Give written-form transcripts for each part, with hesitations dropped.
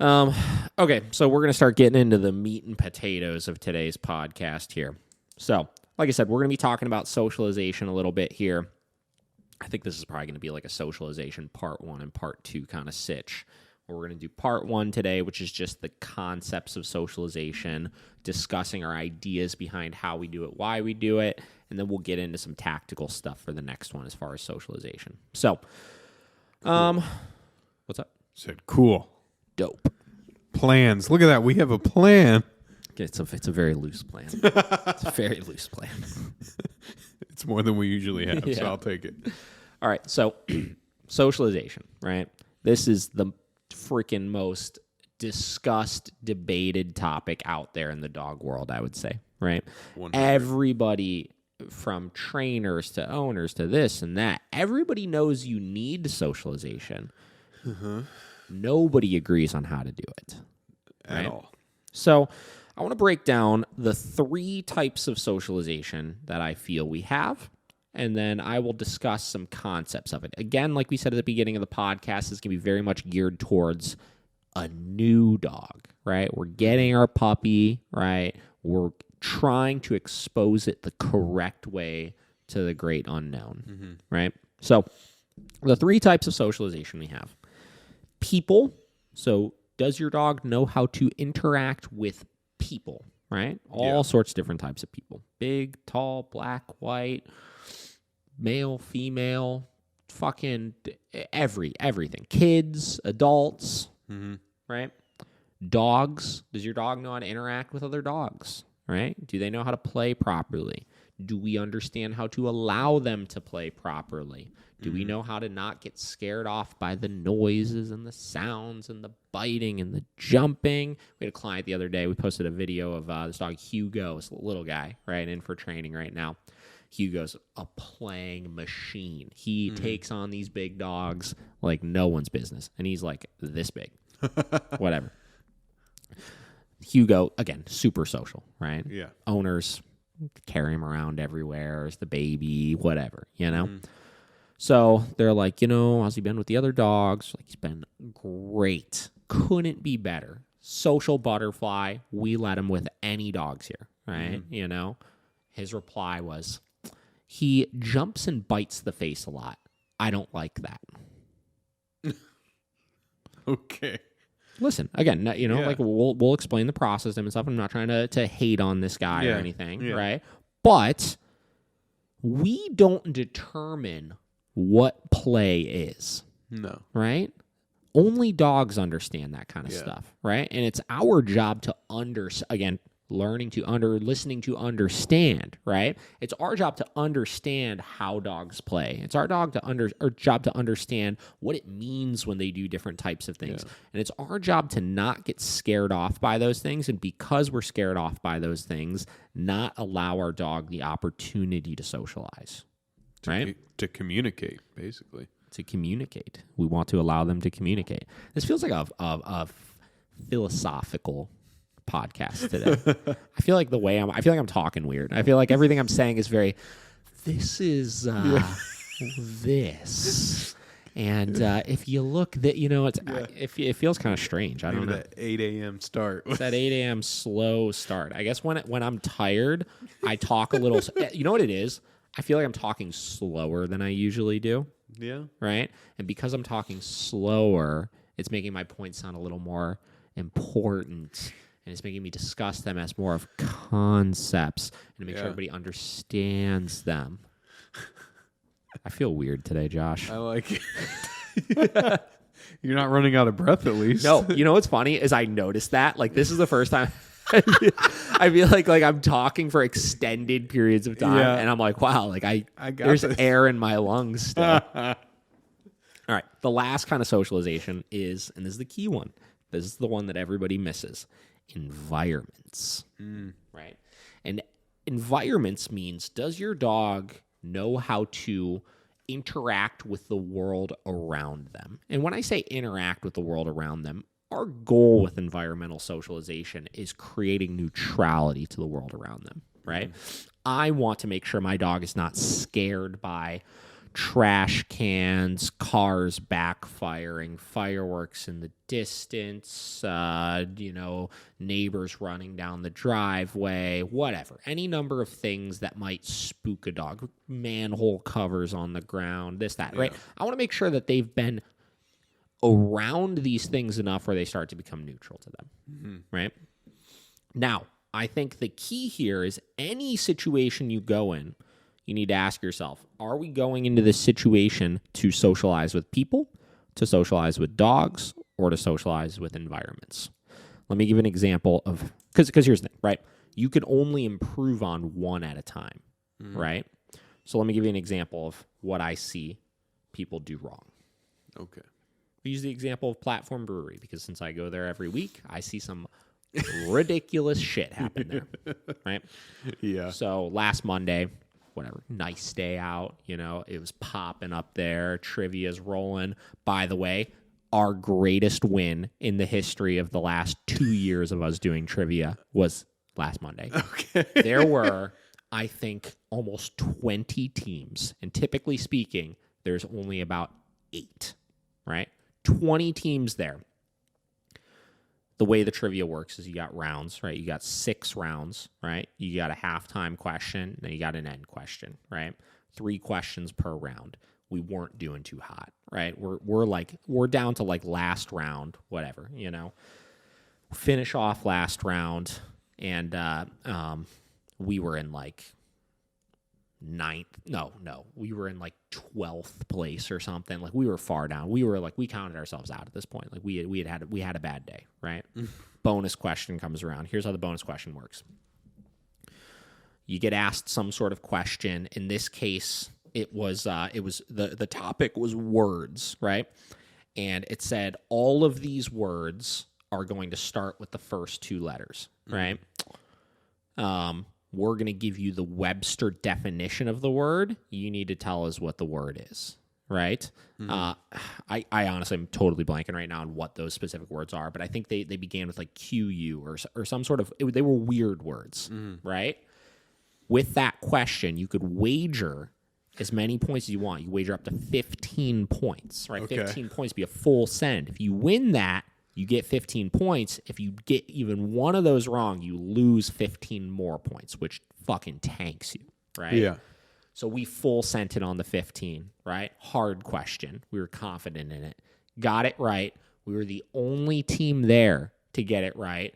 Okay, so we're going to start getting into the meat and potatoes of today's podcast here. So, like I said, we're going to be talking about socialization a little bit here. I think this is probably going to be like a socialization part 1 and part 2 kind of sitch. We're going to do part 1 today, which is just the concepts of socialization, discussing our ideas behind how we do it, why we do it, and then we'll get into some tactical stuff for the next one as far as socialization. So, what's up? Said cool. Dope. Plans. Look at that. We have a plan. It's a very loose plan. It's a very loose plan. It's more than we usually have, Yeah. so I'll take it. All right, so socialization, right? This is the freaking most discussed, debated topic out there in the dog world, I would say, right? 100. Everybody from trainers to owners to this and that, everybody knows you need socialization. Nobody agrees on how to do it. At all. So I want to break down the 3 types of socialization that I feel we have, and then I will discuss some concepts of it. Again, like we said at the beginning of the podcast, it's going to be very much geared towards a new dog, right? We're getting our puppy, right? We're trying to expose it the correct way to the great unknown, right? So the 3 types of socialization we have. People. So does your dog know how to interact with people, right? All sorts of different types of people. Big, tall, black, white, male, female, fucking everything. Kids, adults, right? Dogs. Does your dog know how to interact with other dogs, right? Do they know how to play properly? Do we understand how to allow them to play properly? Do we know how to not get scared off by the noises and the sounds and the biting and the jumping? We had a client the other day. We posted a video of this dog, Hugo. It's a little guy, right, in for training right now. Hugo's a playing machine. He takes on these big dogs like no one's business. And he's like this big. Whatever. Hugo, again, super social, right? Yeah. Owners carry him around everywhere as the baby, whatever, you know? So they're like, how's he been with the other dogs? Like, he's been great. Couldn't be better. Social butterfly. We let him with any dogs here, right? His reply was, he jumps and bites the face a lot. I don't like that. Okay. Listen, again, like we'll explain the process and stuff. I'm not trying to hate on this guy or anything, right? But we don't determine what play is. No. Right? Only dogs understand that kind of stuff, right? And it's our job to listening to understand, right? It's our job to understand how dogs play. It's our job to understand what it means when they do different types of things. And it's our job to not get scared off by those things. And because we're scared off by those things, not allow our dog the opportunity to socialize, right? To communicate, basically. To communicate. We want to allow them to communicate. This feels like a philosophical podcast today. I feel like I'm talking weird. I feel like everything I'm saying is very, this is this. And if you look that, it feels kind of strange. I don't know. That 8 a.m. start. It's that 8 a.m. slow start. I guess when I'm tired, I talk a little. You know what it is? I feel like I'm talking slower than I usually do. Yeah. Right? And because I'm talking slower, it's making my points sound a little more important. And it's making me discuss them as more of concepts and to make sure everybody understands them. I feel weird today, Josh. I like it. You're not running out of breath, at least. No, you know what's funny is I noticed that. Like, this is the first time I feel like I'm talking for extended periods of time, and I'm like, wow, like I got there's this. Air in my lungs still. All right, the last kind of socialization is, and this is the key one, this is the one that everybody misses, environments, right? And environments means, does your dog know how to interact with the world around them? And when I say interact with the world around them, our goal with environmental socialization is creating neutrality to the world around them, right? I want to make sure my dog is not scared by trash cans, cars backfiring, fireworks in the distance, neighbors running down the driveway, whatever. Any number of things that might spook a dog. Manhole covers on the ground, this, that, right? I want to make sure that they've been around these things enough where they start to become neutral to them, right? Now, I think the key here is any situation you go in, you need to ask yourself, are we going into this situation to socialize with people, to socialize with dogs, or to socialize with environments? Let me give an example of, because here's the thing, right? You can only improve on one at a time, right? So let me give you an example of what I see people do wrong. Okay. We use the example of Platform Brewery, because since I go there every week, I see some ridiculous shit happen there, right? Yeah. So last Monday, whatever, nice day out, it was popping up there, trivia's rolling. By the way, our greatest win in the history of the last 2 years of us doing trivia was last Monday. Okay. There were, I think, almost 20 teams, and typically speaking, there's only about 8, right? 20 teams there. The way the trivia works is you got rounds, right? You got 6 rounds, right? You got a halftime question, then you got an end question, right? 3 questions per round. We weren't doing too hot, right? We're down to like last round, whatever, Finish off last round, and we were in like 9th. No, we were in like 12th place or something. Like we were far down. We were like, we counted ourselves out at this point. Like we had a bad day, right? Bonus question comes around. Here's how the bonus question works. You get asked some sort of question. In this case, it was the topic was words, right? And it said all of these words are going to start with the first 2 letters, right? We're going to give you the Webster definition of the word. You need to tell us what the word is, right? I honestly am totally blanking right now on what those specific words are, but I think they began with like QU or some sort of, they were weird words, right? With that question, you could wager as many points as you want. You wager up to 15 points, right? Okay. 15 points be a full send. If you win that, you get 15 points. If you get even one of those wrong, you lose 15 more points, which fucking tanks you, right? Yeah. So we full sent it on the 15, right? Hard question. We were confident in it. Got it right. We were the only team there to get it right.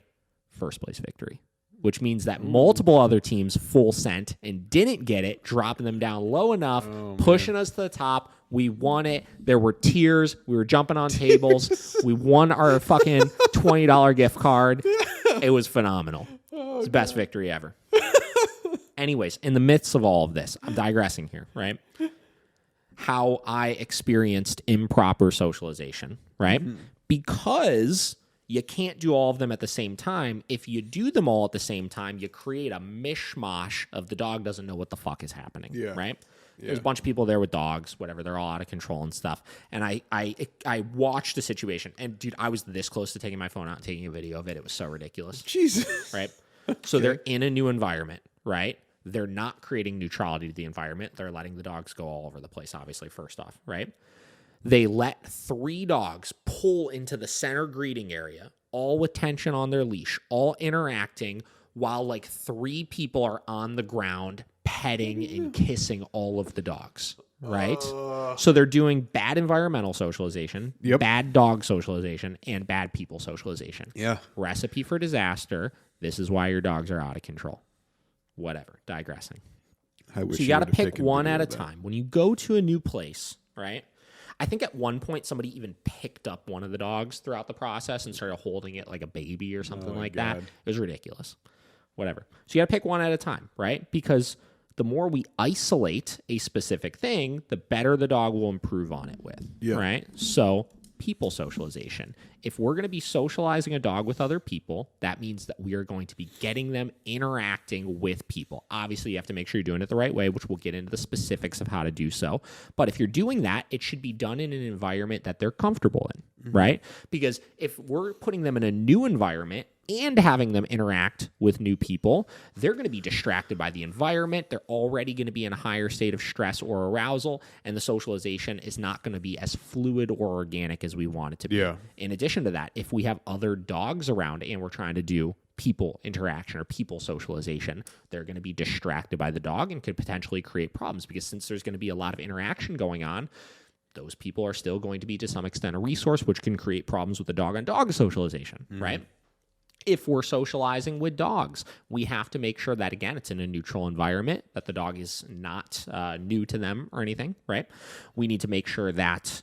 First place victory, which means that multiple other teams full sent and didn't get it, dropping them down low enough, pushing us to the top. We won it. There were tears. We were jumping on tables. We won our fucking $20 gift card. It was phenomenal. It's the best victory ever. Anyways, in the midst of all of this, I'm digressing here, right? How I experienced improper socialization, right? Because you can't do all of them at the same time. If you do them all at the same time, you create a mishmash of the dog doesn't know what the fuck is happening, right? There's a bunch of people there with dogs, whatever. They're all out of control and stuff. And I watched the situation. And, dude, I was this close to taking my phone out and taking a video of it. It was so ridiculous. Jesus. Right? So they're in a new environment, right? They're not creating neutrality to the environment. They're letting the dogs go all over the place, obviously, first off, right? They let 3 dogs pull into the center greeting area, all with tension on their leash, all interacting, while like 3 people are on the ground petting and kissing all of the dogs, right? So they're doing bad environmental socialization, bad dog socialization, and bad people socialization. Yeah. Recipe for disaster. This is why your dogs are out of control. Whatever. Digressing. I wish So you got to pick one at a time. When you go to a new place, right? I think at one point somebody even picked up one of the dogs throughout the process and started holding it like a baby or something like that. It was ridiculous. Whatever. So you got to pick one at a time, right? Because the more we isolate a specific thing, the better the dog will improve on it with, right? So people socialization. If we're going to be socializing a dog with other people, that means that we are going to be getting them interacting with people. Obviously, you have to make sure you're doing it the right way, which we'll get into the specifics of how to do so. But if you're doing that, it should be done in an environment that they're comfortable in, right? Because if we're putting them in a new environment, and having them interact with new people, they're going to be distracted by the environment. They're already going to be in a higher state of stress or arousal, and the socialization is not going to be as fluid or organic as we want it to be. Yeah. In addition to that, if we have other dogs around and we're trying to do people interaction or people socialization, they're going to be distracted by the dog and could potentially create problems, because since there's going to be a lot of interaction going on, those people are still going to be to some extent a resource, which can create problems with the dog-on-dog socialization, right? If we're socializing with dogs, we have to make sure that, again, it's in a neutral environment, that the dog is not new to them or anything, right? We need to make sure that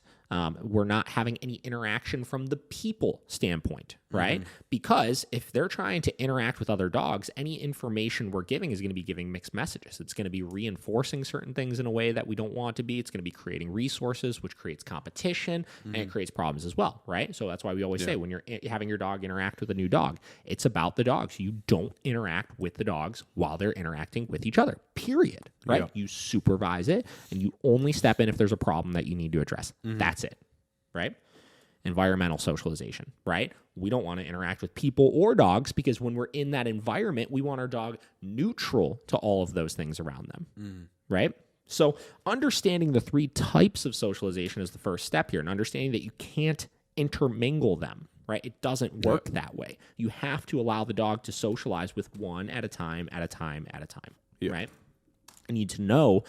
we're not having any interaction from the people standpoint, right? Because if they're trying to interact with other dogs, any information we're giving is going to be giving mixed messages. It's going to be reinforcing certain things in a way that we don't want to be. It's going to be creating resources, which creates competition, and it creates problems as well, right? So that's why we always say when you're having your dog interact with a new dog, it's about the dogs. You don't interact with the dogs while they're interacting with each other, period, right? Yeah. You supervise it, and you only step in if there's a problem that you need to address. That's it, right? Environmental socialization, right? We don't want to interact with people or dogs, because when we're in that environment, we want our dog neutral to all of those things around them, right? So understanding the 3 types of socialization is the first step here, and understanding that you can't intermingle them, right? It doesn't work that way. You have to allow the dog to socialize with one at a time, right? You need to know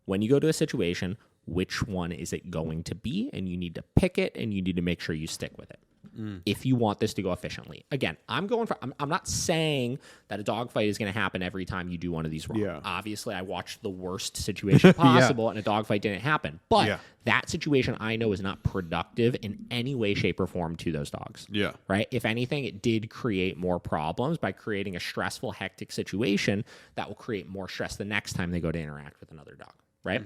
when you go to a situation, which one is it going to be, and you need to pick it, and you need to make sure you stick with it if you want this to go efficiently. Again, I'm not saying that a dog fight is going to happen every time you do one of these wrong. Yeah. Obviously, I watched the worst situation possible, and a dog fight didn't happen. But that situation, I know, is not productive in any way, shape, or form to those dogs. Yeah. Right? If anything, it did create more problems by creating a stressful, hectic situation that will create more stress the next time they go to interact with another dog. Right?